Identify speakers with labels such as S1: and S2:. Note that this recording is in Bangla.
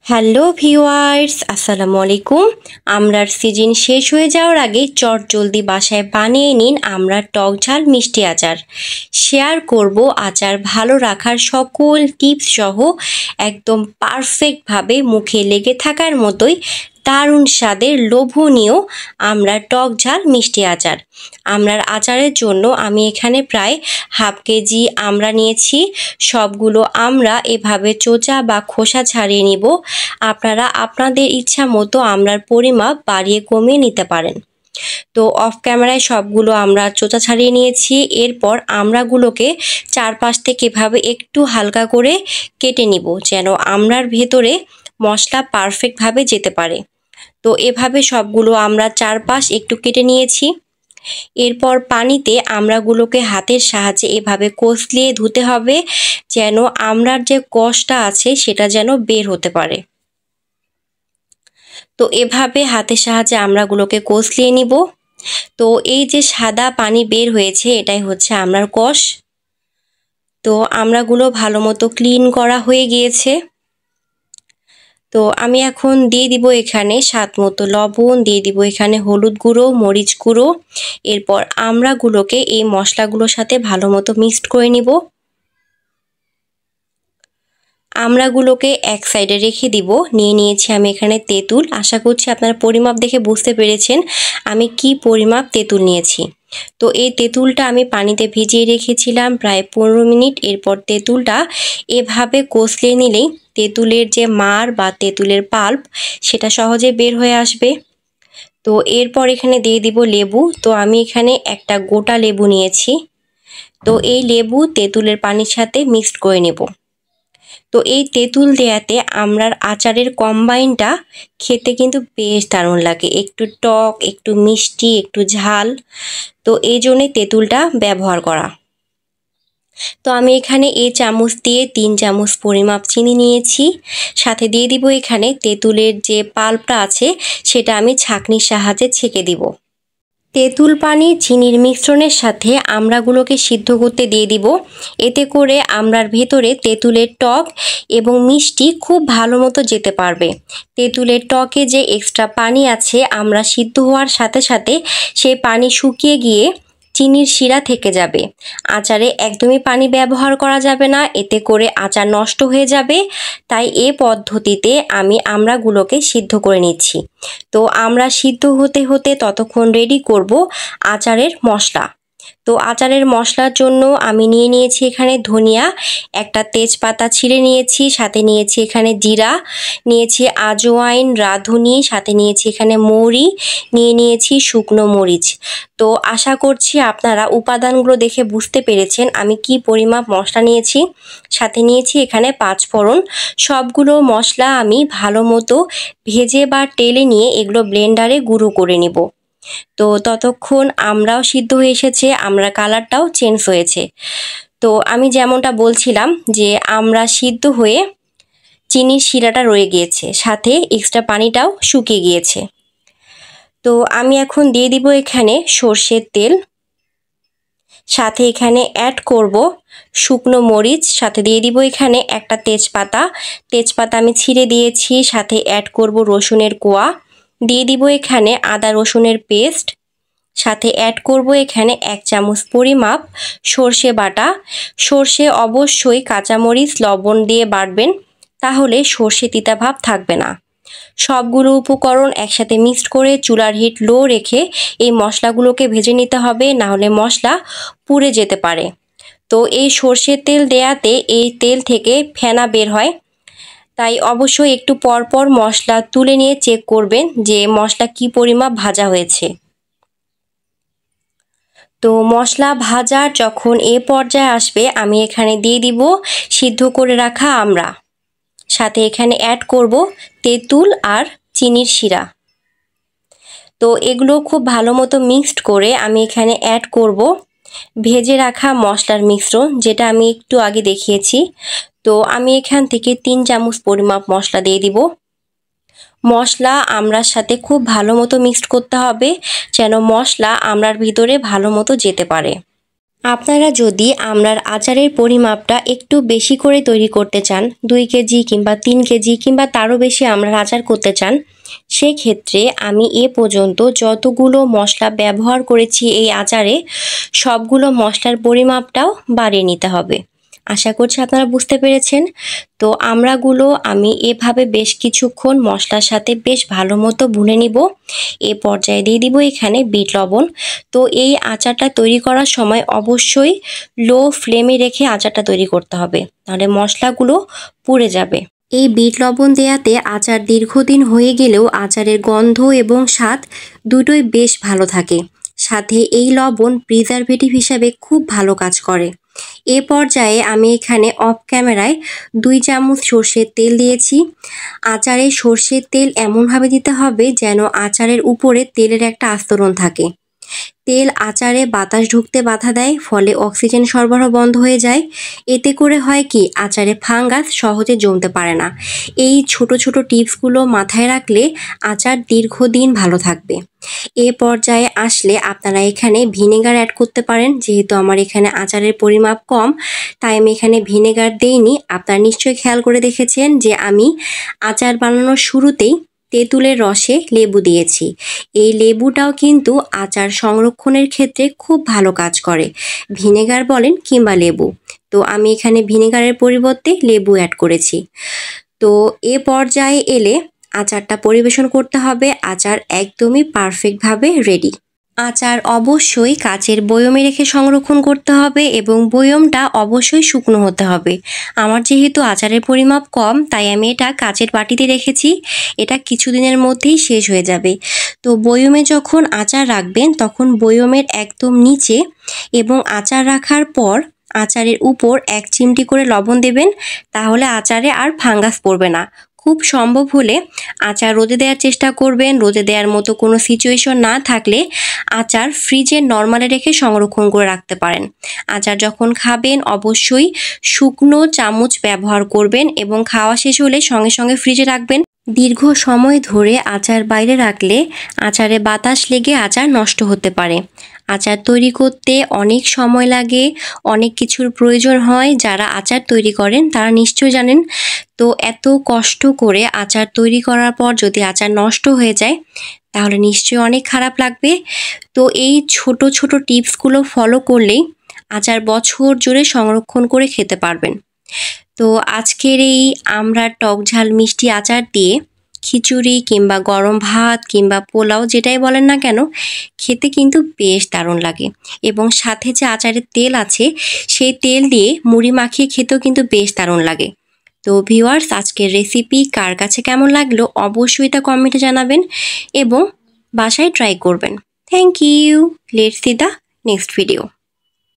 S1: হ্যালো ভিউয়ার্স, আসসালামু আলাইকুম। আমরার সিজন শেষ হয়ে যাওয়ার আগে চটজলদি বাসায় বানিয়ে নিন আমরার টক ঝাল মিষ্টি আচার। শেয়ার করব আচার ভালো রাখার সকল টিপস সহ একদম পারফেক্টভাবে মুখে লেগে থাকার মতোই দারুণ স্বাদের লোভনীয় আমরার টক ঝাল মিষ্টি আচার। আমরার আচারের জন্য আমি এখানে প্রায় হাফ কেজি আমড়া নিয়েছি। সবগুলো আমড়া এভাবে চোচা বা খোসা ছাড়িয়ে নিব। আপনারা আপনাদের ইচ্ছা মতো আমড়ার পরিমাপ বাড়িয়ে কমিয়ে নিতে পারেন। তো অফ ক্যামেরায় সবগুলো আমরা চোচা ছাড়িয়ে নিয়েছি। এরপর আমড়াগুলোকে চারপাশ থেকে এভাবে একটু হালকা করে কেটে নিব, যেন আমড়ার ভেতরে মশলা পারফেক্টভাবে যেতে পারে। তো এভাবে সবগুলো আমরা চারপাশ একটু কেটে নিয়েছি। এরপর পানিতে আমড়াগুলোকে হাতের সাহায্যে এভাবে কষলিয়ে ধুতে হবে, যেন আমড়ার যে কষটা আছে সেটা যেন বের হতে পারে। তো এভাবে হাতের সাহায্যে আমড়াগুলোকে কষলিয়ে নিব। তো এই যে সাদা পানি বের হয়েছে এটাই হচ্ছে আমড়ার কষ। তো আমড়াগুলো ভালো মতো ক্লিন করা হয়ে গিয়েছে। তো আমি এখন দিয়ে দিব এখানে স্বাদ মতো লবণ, দিয়ে দিব এখানে হলুদ গুঁড়ো, মরিচ গুঁড়ো। এরপর আমড়াগুলোকে এই মশলাগুলোর সাথে ভালো মতো মিক্সড করে নিব। আমড়াগুলোকে এক সাইডে রেখে দিব। নিয়ে নিয়েছি আমি এখানে তেঁতুল। আশা করছি আপনারা পরিমাপ দেখে বুঝতে পেরেছেন আমি কি পরিমাপ তেঁতুল নিয়েছি। তো এই তেঁতুলটা আমি পানিতে ভিজিয়ে রেখেছিলাম প্রায় 15 মিনিট। এরপর তেঁতুলটা এভাবে কষলিয়ে নিলেই তেঁতুলের যে মার বা তেঁতুলের পাল্প সেটা সহজে বের হয়ে আসবে। তো এরপর এখানে দিয়ে দিব লেবু। তো আমি এখানে একটা গোটা লেবু নিয়েছি। তো এই লেবু তেঁতুলের পানির সাথে মিক্সড করে নেব। তো এই তেঁতুল দেয়াতে আমড়ার আচারের কম্বাইনটা খেতে কিন্তু বেশ দারুণ লাগে, একটু টক, একটু মিষ্টি, একটু ঝাল। তো এই জন্যে তেঁতুলটা ব্যবহার করা। তো আমি এখানে এই চামচ দিয়ে 3 চামচ পরিমাপ চিনি নিয়েছি। সাথে দিয়ে দিব এখানে তেঁতুলের যে পাল্পটা আছে সেটা আমি ছাঁকনির সাহায্যে ছেঁকে দিব। তেঁতুল পানি চিনির মিশ্রণের সাথে আমড়াগুলোকে সিদ্ধ করতে দিয়ে দিব। এতে করে আমড়ার ভেতরে তেঁতুলের টক এবং মিষ্টি খুব ভালো মতো যেতে পারবে। তেঁতুলের টকে যে এক্সট্রা পানি আছে আমড়া সিদ্ধ হওয়ার সাথে সাথে সেই পানি শুকিয়ে গিয়ে চিনির শিরা থেকে যাবে। আচারে একদমই পানি ব্যবহার করা যাবে না, এতে করে আচার নষ্ট হয়ে যাবে। তাই এ পদ্ধতিতে আমি আমড়াগুলোকে সিদ্ধ করে নিচ্ছি। তো আমরা সিদ্ধ হতে হতে ততক্ষণ রেডি করব আচারের মশলা। তো আচারের মশলার জন্য আমি নিয়ে নিয়েছি এখানে ধনিয়া, একটা তেজপাতা ছিঁড়ে নিয়েছি, সাথে নিয়েছি এখানে জিরা, নিয়েছি আজওয়াইন, রাঁধুনি, সাথে নিয়েছি এখানে মৌরি, নিয়ে নিয়েছি শুকনো মরিচ। তো আশা করছি আপনারা উপাদানগুলো দেখে বুঝতে পেরেছেন আমি কি পরিমাপ মশলা নিয়েছি। সাথে নিয়েছি এখানে 5 ফোড়ন। সবগুলো মশলা আমি ভালো মতো ভেজে বা টেলে নিয়ে এগুলো ব্লেন্ডারে গুঁড়ো করে নেব। তো ততক্ষণ আমরাও সিদ্ধ হয়ে এসেছে, আমড়ার কালারটাও চেঞ্জ হয়েছে। তো আমি যেমনটা বলছিলাম যে আমড়া সিদ্ধ হয়ে চিনির শিরাটা রয়ে গিয়েছে, সাথে এক্সট্রা পানিটাও শুকিয়ে গিয়েছে। তো আমি এখন দিয়ে দিব এখানে সর্ষের তেল, সাথে এখানে অ্যাড করব শুকনো মরিচ, সাথে দিয়ে দিব এখানে একটা তেজপাতা আমি ছিঁড়ে দিয়েছি, সাথে অ্যাড করব রসুনের কোয়া, দিয়ে দিব এখানে আদা রসুনের পেস্ট, সাথে অ্যাড করব এখানে 1 চামচ পরিমাপ সর্ষে বাটা। সর্ষে অবশ্যই কাঁচামরিচ লবণ দিয়ে বাটবেন, তাহলে সর্ষে তিতা ভাব থাকবে না। সবগুলো উপকরণ একসাথে মিক্সড করে চুলার হিট লো রেখে এই মশলাগুলোকে ভেজে নিতে হবে, না হলে মশলা পুড়ে যেতে পারে। তো এই সর্ষের তেল দেয়াতে এই তেল থেকে ফেনা বের হয়, তাই অবশ্যই একটু পরপর মশলা তুলে নিয়ে চেক করবেন যে মশলা কি পরিমাপ ভাজা হয়েছে। তো মশলা ভাজা যখন এ পর্যায়ে আসবে আমি এখানে দিয়ে দিব সিদ্ধ করে রাখা আমড়া, সাথে এখানে অ্যাড করব তেঁতুল আর চিনির শিরা। তো এগুলো খুব ভালো মতো মিক্সড করে আমি এখানে অ্যাড করব ভেজে রাখা মশলার মিশ্রণ, যেটা আমি একটু আগে দেখিয়েছি। তো আমি এখান থেকে 3 চামচ পরিমাপ মশলা দিয়ে দিব। মশলা আমড়ার সাথে খুব ভালো মতো মিক্সড করতে হবে, যেন মশলা আমড়ার ভিতরে ভালো মতো যেতে পারে। আপনারা যদি আমড়ার আচারের পরিমাপটা একটু বেশি করে তৈরি করতে চান, 2 কেজি কিংবা 3 কেজি কিংবা তারও বেশি আমড়ার আচার করতে চান, সেক্ষেত্রে আমি এ পর্যন্ত যতগুলো মশলা ব্যবহার করেছি এই আচারে, সবগুলো মশলার পরিমাপটাও বাড়িয়ে নিতে হবে। আশা করছি আপনারা বুঝতে পেরেছেন। তো আমড়াগুলো আমি এভাবে বেশ কিছুক্ষণ মশলার সাথে বেশ ভালো মতো ভুনে নিব। এ পর্যায়ে দিয়ে দিব এখানে বিট লবণ। তো এই আচারটা তৈরি করার সময় অবশ্যই লো ফ্লেমে রেখে আচারটা তৈরি করতে হবে, তাহলে মশলাগুলো পুড়ে যাবে। এই বিট লবণ দেয়াতে আচার দীর্ঘদিন হয়ে গেলেও আচারের গন্ধ এবং স্বাদ দুটোই বেশ ভালো থাকে। সাথে এই লবণ প্রিজারভেটিভ হিসাবে খুব ভালো কাজ করে। এ পর্যায়ে আমি এখানে অফ ক্যামেরায় 2 চামচ সর্ষের তেল দিয়েছি। আচারে সর্ষের তেল এমনভাবে দিতে হবে যেন আচারের উপরে তেলের একটা আস্তরণ থাকে। তেল আচারে বাতাস ঢুকতে বাধা দেয়, ফলে অক্সিজেন সরবরাহ বন্ধ হয়ে যায়। এতে করে হয় কি, আচারে ফাঙ্গাস সহজে জমতে পারে না। এই ছোট ছোট টিপসগুলো মাথায় রাখলে আচার দীর্ঘদিন ভালো থাকবে। এ পর্যায়ে আসলে আপনারা এখানে ভিনেগার অ্যাড করতে পারেন। যেহেতু আমার এখানে আচারের পরিমাপ কম, তাই আমি এখানে ভিনেগার দেইনি। আপনারা নিশ্চয়ই খেয়াল করে দেখেছেন যে আমি আচার বানানোর শুরুতেই তেঁতুলের রসে লেবু দিয়েছি। এই লেবুটাও কিন্তু আচার সংরক্ষণের ক্ষেত্রে খুব ভালো কাজ করে, ভিনেগার বলেন কিংবা লেবু। তো আমি এখানে ভিনেগারের পরিবর্তে লেবু অ্যাড করেছি। তো এ পর্যায়ে এলে আচারটা পরিবেশন করতে হবে। আচার একদমই পারফেক্টভাবে রেডি। আচার অবশ্যই কাচের বয়মে রেখে সংরক্ষণ করতে হবে এবং বয়মটা অবশ্যই শুকনো হতে হবে। আমার যেহেতু আচারের পরিমাপ কম, তাই আমি এটা কাচের বাটিতে রেখেছি। এটা কিছুদিনের মধ্যেই শেষ হয়ে যাবে। তো বয়মে যখন আচার রাখবেন তখন বয়মের একদম নিচে এবং আচার রাখার পর আচারের উপর 1 চিমটি করে লবণ দেবেন, তাহলে আচারে আর ফাঙ্গাস পড়বে না। খুব সম্ভব হলে আচার রোদে দেওয়ার চেষ্টা করবেন। রোদে দেওয়ার মতো কোনো সিচুয়েশন না থাকলে আচার ফ্রিজে নর্মালে রেখে সংরক্ষণ করে রাখতে পারেন। আচার যখন খাবেন অবশ্যই শুকনো চামচ ব্যবহার করবেন এবং খাওয়া শেষ হলে সঙ্গে সঙ্গে ফ্রিজে রাখবেন। দীর্ঘ সময় ধরে আচার বাইরে রাখলে আচারে বাতাস লেগে আচার নষ্ট হতে পারে। আচার তৈরি করতে অনেক সময় লাগে, অনেক কিছুর প্রয়োজন হয়। যারা আচার তৈরি করেন তারা নিশ্চয় জানেন। তো এত কষ্ট করে আচার তৈরি করার পর যদি আচার নষ্ট হয়ে যায় তাহলে নিশ্চয়ই অনেক খারাপ লাগবে। তো এই ছোট ছোট টিপসগুলো ফলো করলেই আচার বছর জুড়ে সংরক্ষণ করে খেতে পারবেন। তো আজকের এই আমড়ার টক ঝাল মিষ্টি আচার দিয়ে খিচুড়ি কিংবা গরম ভাত কিংবা পোলাও যেটাই বলেন না কেন, খেতে কিন্তু বেশ দারুণ লাগে। এবং সাথে যে আচারের তেল আছে সেই তেল দিয়ে মুড়ি মাখিয়ে খেতেও কিন্তু বেশ দারুণ লাগে। তো ভিউয়ার্স, আজকের রেসিপি কার কাছে কেমন লাগলো অবশ্যই তা কমেন্টে জানাবেন এবং বাসায় ট্রাই করবেন। Thank you. Let's see the next video.